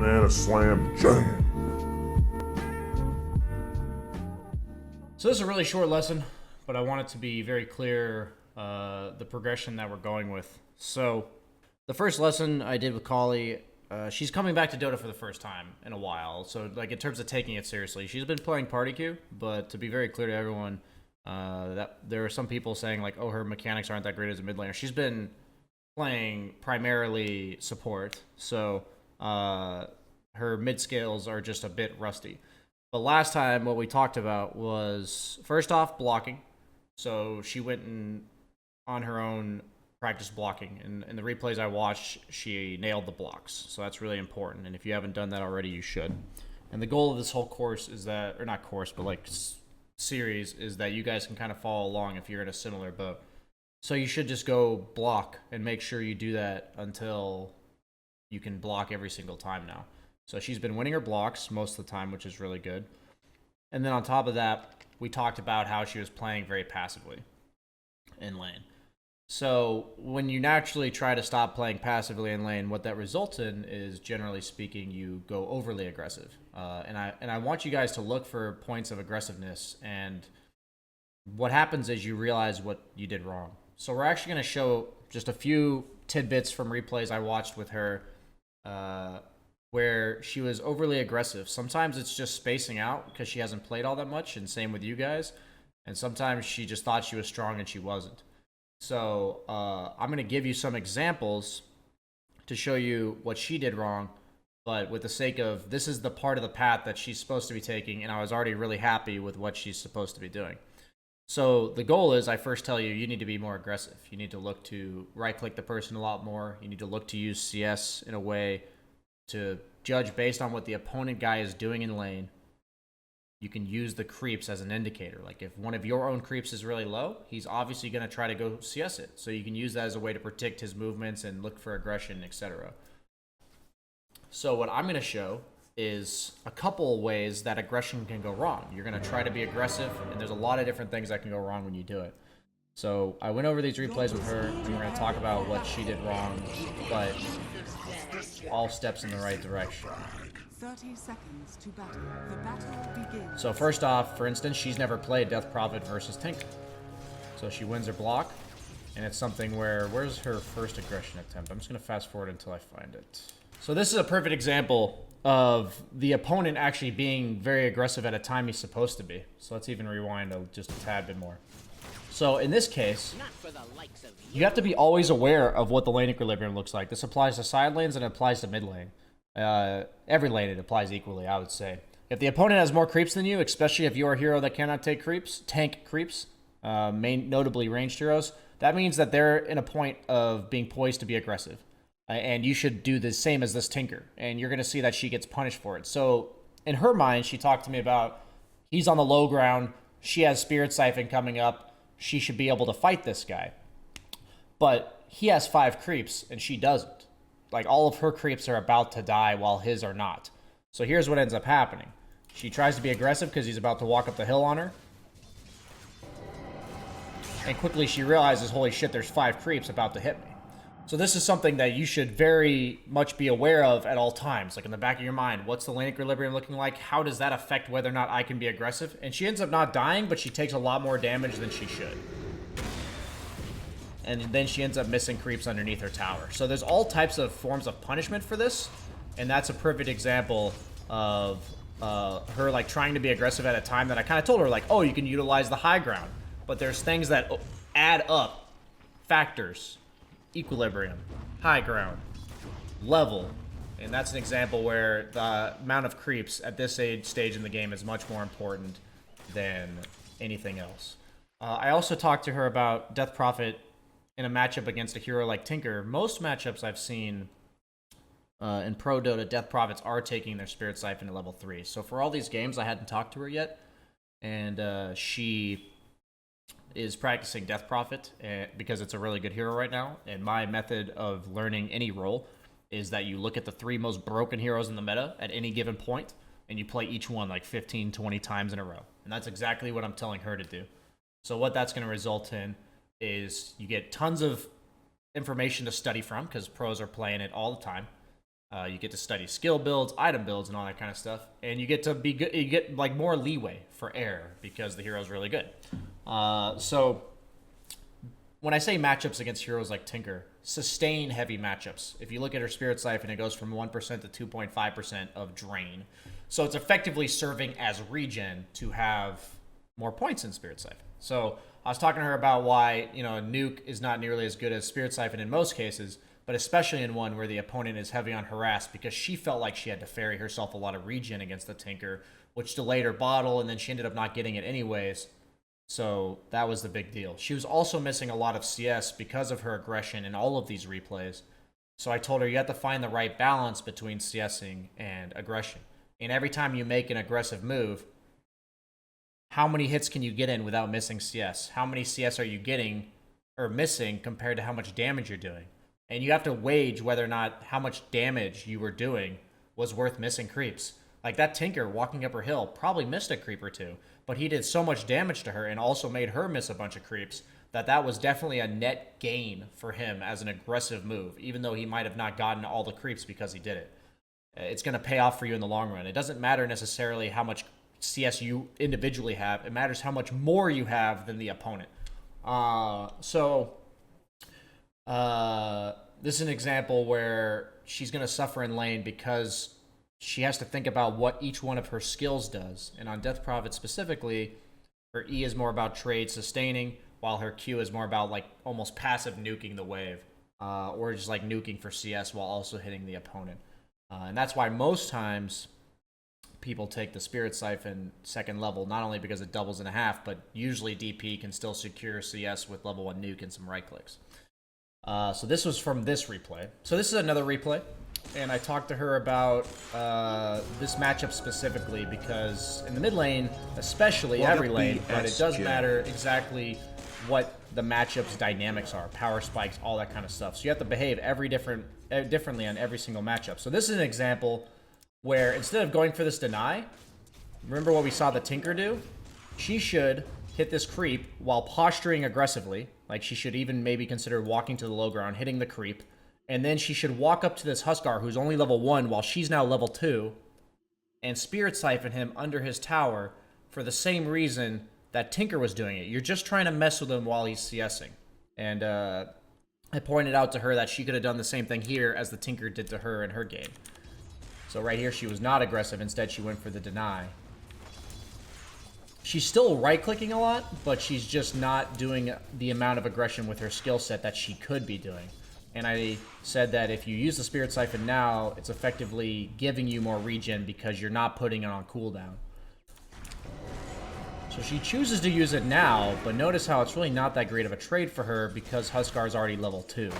Banana Slam Jam. So this is a really short lesson, but I want it to be very clear the progression that we're going with. So the first lesson I did with Kali, she's coming back to Dota for the first time in a while. So like in terms of taking it seriously, she's been playing party queue, but to be very clear to everyone, that there are some people saying like, oh, her mechanics aren't that great as a mid laner. She's been playing primarily support, so her mid skills are just a bit rusty. But last time, what we talked about was, first off, blocking. So she went and on her own practice blocking. And in the replays I watched, she nailed the blocks. So that's really important. And if you haven't done that already, you should. And the goal of this whole course is that, or not course, but like series, is that you guys can kind of follow along if you're in a similar boat. So you should just go block and make sure you do that until you can block every single time now. So she's been winning her blocks most of the time, which is really good. And then on top of that, we talked about how she was playing very passively in lane. So when you naturally try to stop playing passively in lane, what that results in is, generally speaking, you go overly aggressive. And I want you guys to look for points of aggressiveness. And what happens is you realize what you did wrong. So we're actually going to show just a few tidbits from replays I watched with her, where she was overly aggressive. Sometimes it's just spacing out because she hasn't played all that much, and same with you guys. And sometimes she just thought she was strong and she wasn't. So I'm going to give you some examples to show you what she did wrong, but with the sake of, this is the part of the path that she's supposed to be taking, and I was already really happy with what she's supposed to be doing. So the goal is, I first tell you, you need to be more aggressive. You need to look to right-click the person a lot more. You need to look to use CS in a way to judge based on what the opponent guy is doing in lane. You can use the creeps as an indicator. Like if one of your own creeps is really low, he's obviously going to try to go CS it. So you can use that as a way to predict his movements and look for aggression, etc. So what I'm going to show is a couple ways that aggression can go wrong. You're going to try to be aggressive, and there's a lot of different things that can go wrong when you do it. So I went over these replays with her, and we're going to talk about what she did wrong, but all steps in the right direction. 30 seconds to battle. The battle begins. So first off, for instance, she's never played Death Prophet versus Tinker. So she wins her block, and it's something where, where's her first aggression attempt? I'm just going to fast forward until I find it. So this is a perfect example of the opponent actually being very aggressive at a time he's supposed to be. So let's even rewind just a tad bit more. So in this case, you have to be always aware of what the lane equilibrium looks like. This applies to side lanes and it applies to mid lane. Every lane it applies equally, I would say. If the opponent has more creeps than you, especially if you're a hero that cannot take creeps, tank creeps, notably ranged heroes, that means that they're in a point of being poised to be aggressive. And you should do the same as this Tinker. And you're going to see that she gets punished for it. So in her mind, she talked to me about, he's on the low ground, she has Spirit Siphon coming up, she should be able to fight this guy. But he has 5 creeps and she doesn't. Like, all of her creeps are about to die while his are not. So here's what ends up happening. She tries to be aggressive because he's about to walk up the hill on her. And quickly she realizes, holy shit, there's 5 creeps about to hit me. So this is something that you should very much be aware of at all times. Like in the back of your mind, what's the lane equilibrium looking like? How does that affect whether or not I can be aggressive? And she ends up not dying, but she takes a lot more damage than she should. And then she ends up missing creeps underneath her tower. So there's all types of forms of punishment for this. And that's a perfect example of her like trying to be aggressive at a time that I kind of told her, like, oh, you can utilize the high ground. But there's things that add up. Factors. Equilibrium, high ground, level, and that's an example where the amount of creeps at this stage in the game is much more important than anything else. I also talked to her about Death Prophet in a matchup against a hero like Tinker. Most matchups I've seen in Pro Dota, Death Prophets are taking their Spirit Siphon to level 3. So for all these games, I hadn't talked to her yet, and she is practicing Death Prophet because it's a really good hero right now. And my method of learning any role is that you look at the 3 most broken heroes in the meta at any given point, and you play each one like 15, 20 times in a row. And that's exactly what I'm telling her to do. So what that's going to result in is you get tons of information to study from because pros are playing it all the time. You get to study skill builds, item builds, and all that kind of stuff, and you get to be good. You get like more leeway for error because the hero's really good. So when I say matchups against heroes like Tinker, sustain heavy matchups. If you look at her Spirit Siphon, it goes from 1% to 2.5% of drain. So it's effectively serving as regen to have more points in Spirit Siphon. So I was talking to her about why, Nuke is not nearly as good as Spirit Siphon in most cases, but especially in one where the opponent is heavy on harass, because she felt like she had to ferry herself a lot of regen against the Tinker, which delayed her bottle, and then she ended up not getting it anyways. So that was the big deal. She was also missing a lot of CS because of her aggression in all of these replays. So I told her you have to find the right balance between CSing and aggression. And every time you make an aggressive move, how many hits can you get in without missing CS? How many CS are you getting or missing compared to how much damage you're doing? And you have to wage whether or not how much damage you were doing was worth missing creeps. Like that Tinker walking up her hill probably missed a creep or two, but he did so much damage to her and also made her miss a bunch of creeps that was definitely a net gain for him as an aggressive move, even though he might have not gotten all the creeps because he did it. It's going to pay off for you in the long run. It doesn't matter necessarily how much CS you individually have. It matters how much more you have than the opponent. This is an example where she's going to suffer in lane because she has to think about what each one of her skills does. And on Death Prophet specifically, her E is more about trade sustaining, while her Q is more about like almost passive nuking the wave, or just like nuking for CS while also hitting the opponent. And that's why most times people take the Spirit Siphon second level, not only because it doubles in a half, but usually DP can still secure CS with level 1 nuke and some right clicks. So this was from this replay. So this is another replay, and I talked to her about this matchup specifically because in the mid lane, especially every lane, but it does matter exactly what the matchup's dynamics are, power spikes, all that kind of stuff. So you have to behave differently on every single matchup. So this is an example where instead of going for this deny, remember what we saw the Tinker do? She should hit this creep while posturing aggressively. Like she should even maybe consider walking to the low ground, hitting the creep. And then she should walk up to this Husker who's only level 1 while she's now level 2 and Spirit Siphon him under his tower for the same reason that Tinker was doing it. You're just trying to mess with him while he's CSing. And I pointed out to her that she could have done the same thing here as the Tinker did to her in her game. So right here, she was not aggressive. Instead, she went for the deny. She's still right-clicking a lot, but she's just not doing the amount of aggression with her skill set that she could be doing. And I said that if you use the Spirit Siphon now, it's effectively giving you more regen because you're not putting it on cooldown. So she chooses to use it now, but notice how it's really not that great of a trade for her because Husker is already level 2.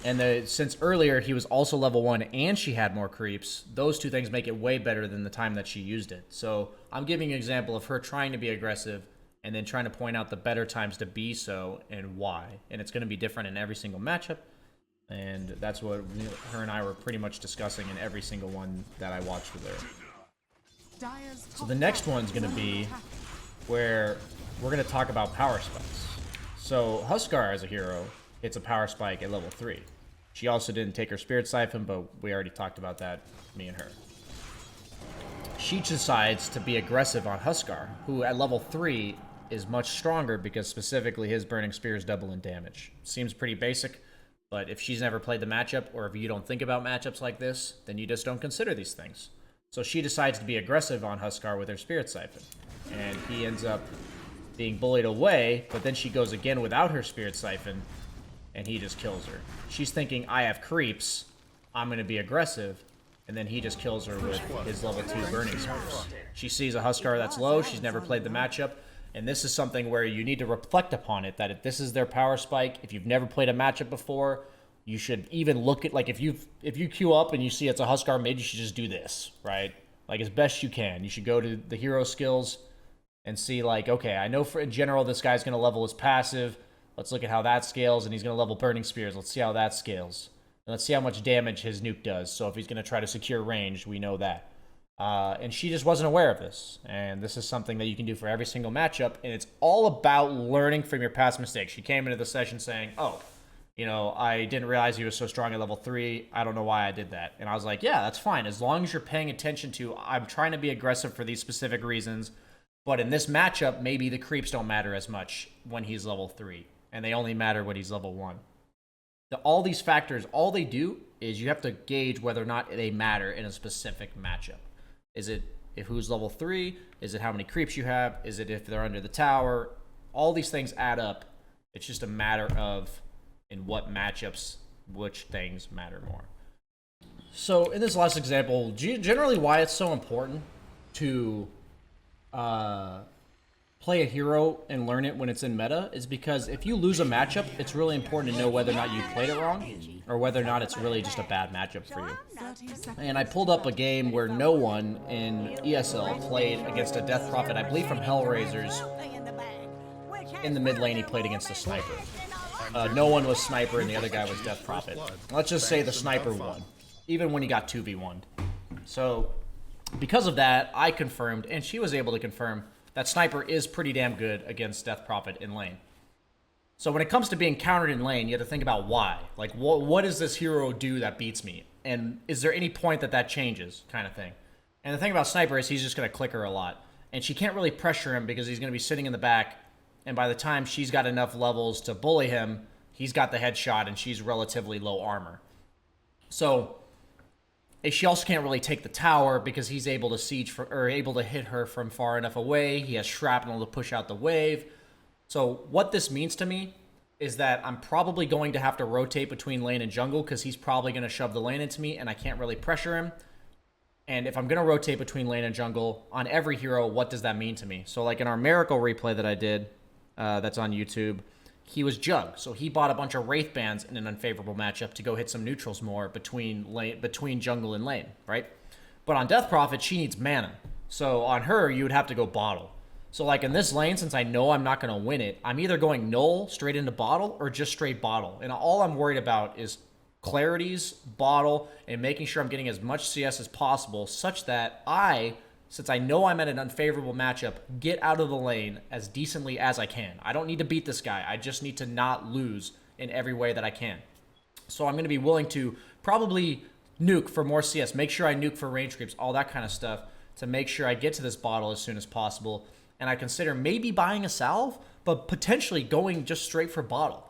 And since earlier he was also level 1 and she had more creeps, those two things make it way better than the time that she used it. So I'm giving an example of her trying to be aggressive and then trying to point out the better times to be so and why. And it's going to be different in every single matchup. And that's what her and I were pretty much discussing in every single one that I watched with her. So the next one's going to be where we're going to talk about power spikes. So Husker as a hero hits a power spike at level 3. She also didn't take her Spirit Siphon, but we already talked about that, me and her. She decides to be aggressive on Husker, who at level 3 is much stronger because specifically his Burning Spear is double in damage. Seems pretty basic, but if she's never played the matchup, or if you don't think about matchups like this, then you just don't consider these things. So she decides to be aggressive on Husker with her Spirit Siphon, and he ends up being bullied away, but then she goes again without her Spirit Siphon, and he just kills her. She's thinking, I have creeps, I'm going to be aggressive, and then he just kills her with his level 2 Burning Spears. She sees a Husker that's low, she's never played the matchup, and this is something where you need to reflect upon it, that if this is their power spike, if you've never played a matchup before, you should even look at, like, if you queue up and you see it's a Husker mid, you should just do this, right? Like, as best you can. You should go to the hero skills and see, like, okay, I know in general this guy's going to level his passive. Let's look at how that scales, and he's going to level Burning Spears. Let's see how that scales. And let's see how much damage his nuke does. So if he's going to try to secure range, we know that. And she just wasn't aware of this. And this is something that you can do for every single matchup, and it's all about learning from your past mistakes. She came into the session saying, oh, I didn't realize he was so strong at level 3. I don't know why I did that. And I was like, yeah, that's fine. As long as you're paying attention to, I'm trying to be aggressive for these specific reasons. But in this matchup, maybe the creeps don't matter as much when he's level 3. And they only matter when he's level 1. All these factors, all they do is you have to gauge whether or not they matter in a specific matchup. Is it if who's level 3? Is it how many creeps you have? Is it if they're under the tower? All these things add up. It's just a matter of in what matchups which things matter more. So in this last example, generally why it's so important to play a hero and learn it when it's in meta is because if you lose a matchup, it's really important to know whether or not you played it wrong or whether or not it's really just a bad matchup for you. And I pulled up a game where no one in ESL played against a Death Prophet, I believe from Hellraisers. In the mid lane, he played against a sniper. No one was sniper and the other guy was Death Prophet. Let's just say the sniper won, even when he got 2v1'd. So because of that, I confirmed, and she was able to confirm, that sniper is pretty damn good against Death Prophet in lane. So when it comes to being countered in lane, you have to think about why. Like, what does this hero do that beats me? And is there any point that changes, kind of thing? And the thing about sniper is he's just going to click her a lot. And she can't really pressure him because he's going to be sitting in the back. And by the time she's got enough levels to bully him, he's got the headshot and she's relatively low armor. So she also can't really take the tower because he's able to able to hit her from far enough away. He has shrapnel to push out the wave. So what this means to me is that I'm probably going to have to rotate between lane and jungle because he's probably going to shove the lane into me and I can't really pressure him. And if I'm going to rotate between lane and jungle on every hero, what does that mean to me? So like in our Miracle replay that I did, that's on YouTube, he was Jug. So he bought a bunch of Wraith Bands in an unfavorable matchup to go hit some neutrals more between jungle and lane, right? But on Death Prophet, she needs mana. So on her, you would have to go bottle. So like in this lane, since I know I'm not going to win it, I'm either going null straight into bottle or just straight bottle. And all I'm worried about is clarities, bottle, and making sure I'm getting as much CS as possible such that since I know I'm at an unfavorable matchup, get out of the lane as decently as I can. I don't need to beat this guy. I just need to not lose in every way that I can. So I'm going to be willing to probably nuke for more CS, make sure I nuke for range creeps, all that kind of stuff to make sure I get to this bottle as soon as possible. And I consider maybe buying a salve, but potentially going just straight for bottle.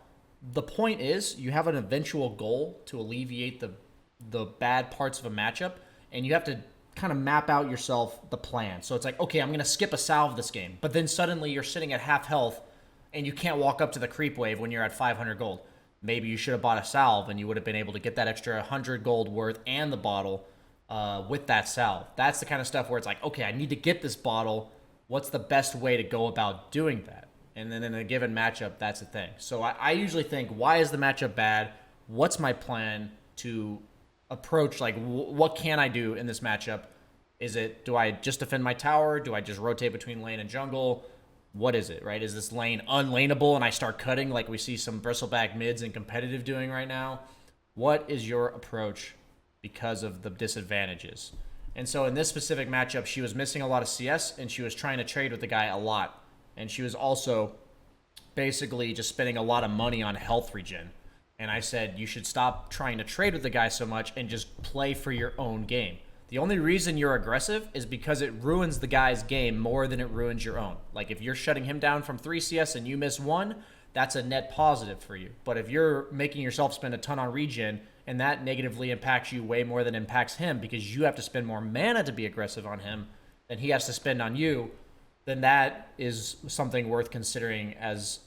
The point is, you have an eventual goal to alleviate the bad parts of a matchup, and you have to kind of map out yourself the plan. So it's like, okay, I'm going to skip a salve this game, but then suddenly you're sitting at half health and you can't walk up to the creep wave when you're at 500 gold. Maybe you should have bought a salve and you would have been able to get that extra 100 gold worth and the bottle with that salve. That's the kind of stuff where it's like, okay, I need to get this bottle. What's the best way to go about doing that? And then in a given matchup, that's the thing. So I usually think, why is the matchup bad? What's my plan to approach, like, what can I do in this matchup? Do I just defend my tower? Do I just rotate between lane and jungle? What is it, right? Is this lane unlaneable and I start cutting like we see some bristleback mids in competitive doing right now? What is your approach because of the disadvantages? And so in this specific matchup, she was missing a lot of CS and she was trying to trade with the guy a lot. And she was also basically just spending a lot of money on health regen. And I said, you should stop trying to trade with the guy so much and just play for your own game. The only reason you're aggressive is because it ruins the guy's game more than it ruins your own. Like if you're shutting him down from 3 CS and you miss 1, that's a net positive for you. But if you're making yourself spend a ton on regen and that negatively impacts you way more than impacts him because you have to spend more mana to be aggressive on him than he has to spend on you, then that is something worth considering as,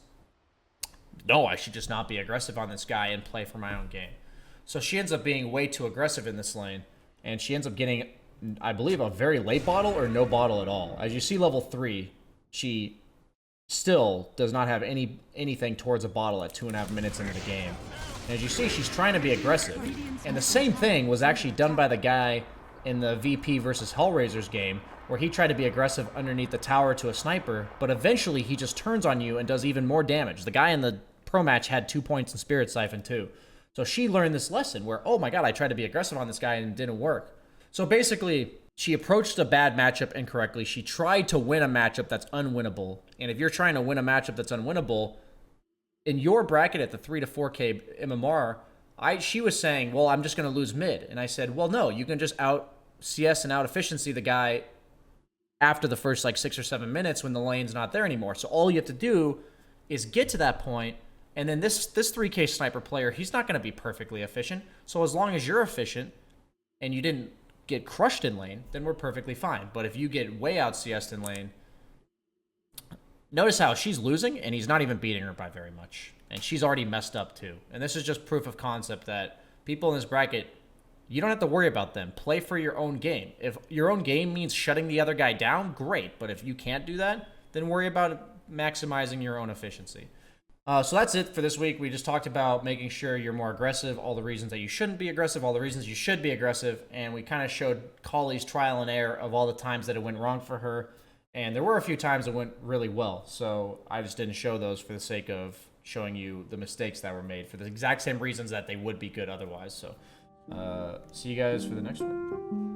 no, I should just not be aggressive on this guy and play for my own game. So she ends up being way too aggressive in this lane, and she ends up getting, I believe, a very late bottle or no bottle at all. As you see level 3, she still does not have anything towards a bottle at 2.5 minutes into the game. And as you see, she's trying to be aggressive. And the same thing was actually done by the guy in the VP versus Hellraisers game, where he tried to be aggressive underneath the tower to a sniper, but eventually he just turns on you and does even more damage. The guy in the pro match had 2 points in Spirit Siphon too. So she learned this lesson where, oh my god, I tried to be aggressive on this guy and it didn't work. So basically, she approached a bad matchup incorrectly. She tried to win a matchup that's unwinnable. And if you're trying to win a matchup that's unwinnable, in your bracket at the 3 to 4K MMR, she was saying, well, I'm just going to lose mid. And I said, well, no, you can just out CS and out efficiency the guy after the first like 6 or 7 minutes when the lane's not there anymore. So all you have to do is get to that point, and then this 3K sniper player, he's not going to be perfectly efficient. So as long as you're efficient and you didn't get crushed in lane, then we're perfectly fine. But if you get way out CS'd in lane, notice how she's losing and he's not even beating her by very much. And she's already messed up too. And this is just proof of concept that people in this bracket, you don't have to worry about them. Play for your own game. If your own game means shutting the other guy down, great. But if you can't do that, then worry about maximizing your own efficiency. So that's it for this week. We just talked about making sure you're more aggressive, all the reasons that you shouldn't be aggressive, all the reasons you should be aggressive, and we kind of showed Collie's trial and error of all the times that it went wrong for her. And there were a few times it went really well, so I just didn't show those for the sake of showing you the mistakes that were made for the exact same reasons that they would be good otherwise. So see you guys for the next one.